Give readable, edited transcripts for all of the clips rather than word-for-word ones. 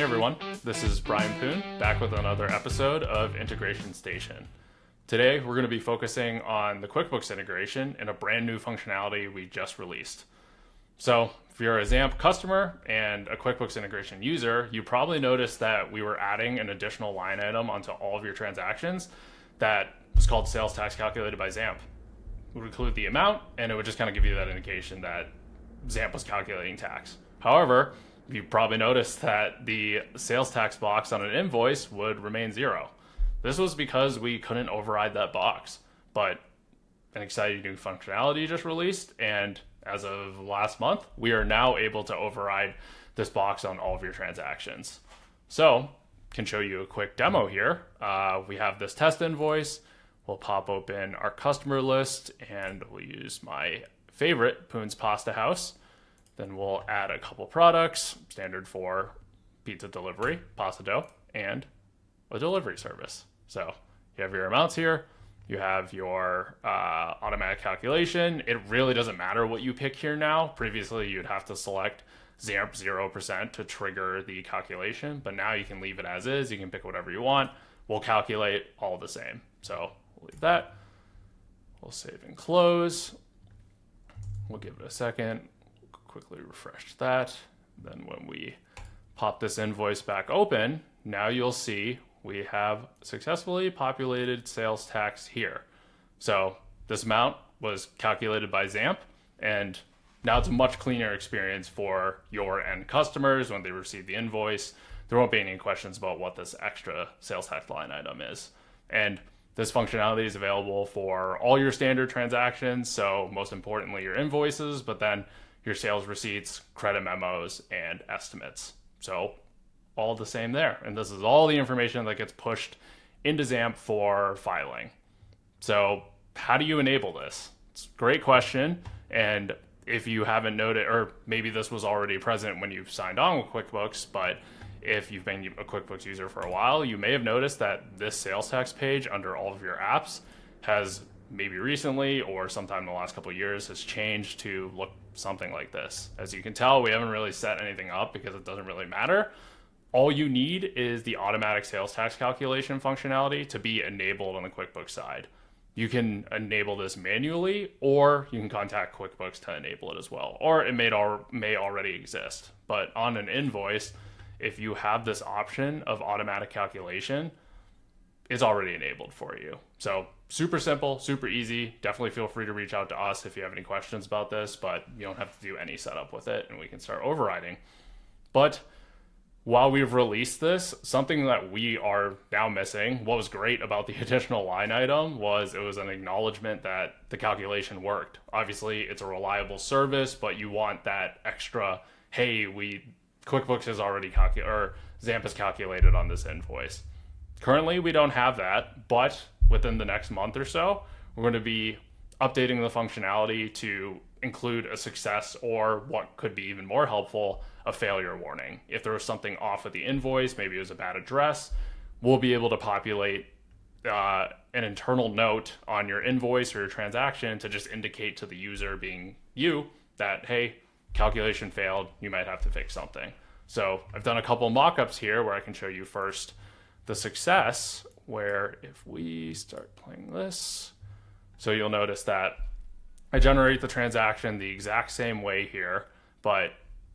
Hey everyone, this is Brian Poon, back with another episode of Integration Station. Today we're going to be focusing on the QuickBooks integration and a brand new functionality we just released. So if you're a XAMPP customer and a QuickBooks integration user, you probably noticed that we were adding an additional line item onto all of your transactions that was called sales tax calculated by XAMPP. It would include the amount, and it would just kind of give you that indication that XAMPP was calculating tax. However, you probably noticed that the sales tax box on an invoice would remain zero. This was because we couldn't override that box, but an exciting new functionality just released, and as of last month, we are now able to override this box on all of your transactions. So, can show you a quick demo here. We have this test invoice. We'll pop open our customer list, and we'll use my favorite, Poon's Pasta House. Then we'll add a couple products, standard for pizza delivery, pasta dough, and a delivery service. So you have your amounts here. You have your automatic calculation. It really doesn't matter what you pick here now. Previously, you'd have to select XAMPP 0% to trigger the calculation, but now you can leave it as is. You can pick whatever you want. We'll calculate all the same. So we'll leave that. We'll save and close. We'll give it a second. Quickly refresh that. Then when we pop this invoice back open, now you'll see we have successfully populated sales tax here. So this amount was calculated by XAMPP, and now it's a much cleaner experience for your end customers when they receive the invoice. There won't be any questions about what this extra sales tax line item is. And this functionality is available for all your standard transactions, so most importantly your invoices, but then your sales receipts, credit memos, and estimates. So all the same there. And this is all the information that gets pushed into XAMPP for filing. So how do you enable this? It's a great question. And if you haven't noted, or maybe this was already present when you signed on with QuickBooks, but if you've been a QuickBooks user for a while, you may have noticed that this sales tax page under all of your apps has maybe recently or sometime in the last couple of years has changed to look something like this. As you can tell, we haven't really set anything up because it doesn't really matter. All you need is the automatic sales tax calculation functionality to be enabled on the QuickBooks side. You can enable this manually, or you can contact QuickBooks to enable it as well. Or it may already exist. But on an invoice, if you have this option of automatic calculation, it's already enabled for you. So super simple, super easy. Definitely feel free to reach out to us if you have any questions about this, but you don't have to do any setup with it and we can start overriding. But while we've released this, something that we are now missing, what was great about the additional line item was it was an acknowledgement that the calculation worked. Obviously, it's a reliable service, but you want that extra, hey, QuickBooks has already calculated, or XAMPP has calculated on this invoice. Currently, we don't have that, but within the next month or so, we're going to be updating the functionality to include a success, or what could be even more helpful, a failure warning. If there was something off with the invoice, maybe it was a bad address, we'll be able to populate an internal note on your invoice or your transaction to just indicate to the user, being you, that, hey, calculation failed, you might have to fix something. So I've done a couple mock-ups here where I can show you first the success, where if we start playing this, so you'll notice that I generate the transaction the exact same way here, but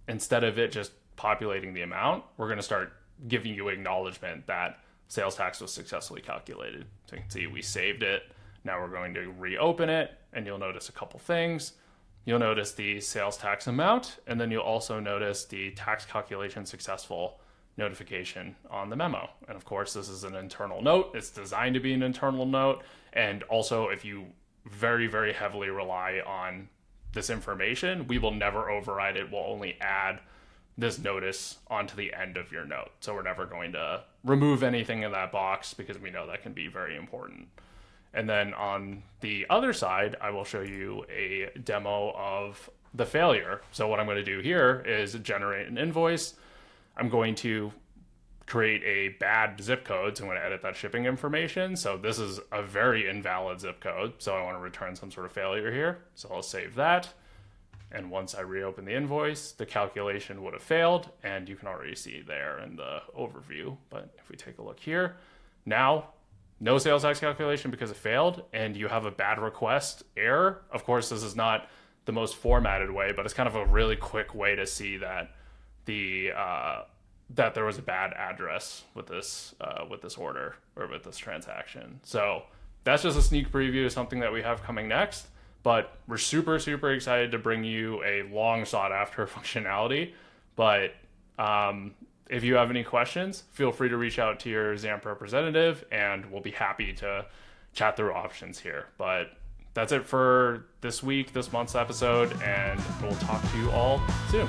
instead of it just populating the amount, we're going to start giving you acknowledgement that sales tax was successfully calculated. So you can see we saved it. Now we're going to reopen it, and you'll notice a couple things. You'll notice the sales tax amount, and then you'll also notice the tax calculation successful notification on the memo. And of course, this is an internal note. It's designed to be an internal note. And also, if you very, very heavily rely on this information, we will never override it. We'll only add this notice onto the end of your note. So we're never going to remove anything in that box because we know that can be very important. And then on the other side, I will show you a demo of the failure. So what I'm going to do here is generate an invoice. I'm going to create a bad zip code, so I'm going to edit that shipping information. So this is a very invalid zip code, so I want to return some sort of failure here. So I'll save that. And once I reopen the invoice, the calculation would have failed, and you can already see there in the overview. But if we take a look here, now no sales tax calculation because it failed, and you have a bad request error. Of course, this is not the most formatted way, but it's kind of a really quick way to see that that there was a bad address with this order or with this transaction. So that's just a sneak preview of something that we have coming next. But we're super, super excited to bring you a long sought after functionality. But if you have any questions, feel free to reach out to your XAMPP representative, and we'll be happy to chat through options here. But that's it for this month's episode, and we'll talk to you all soon.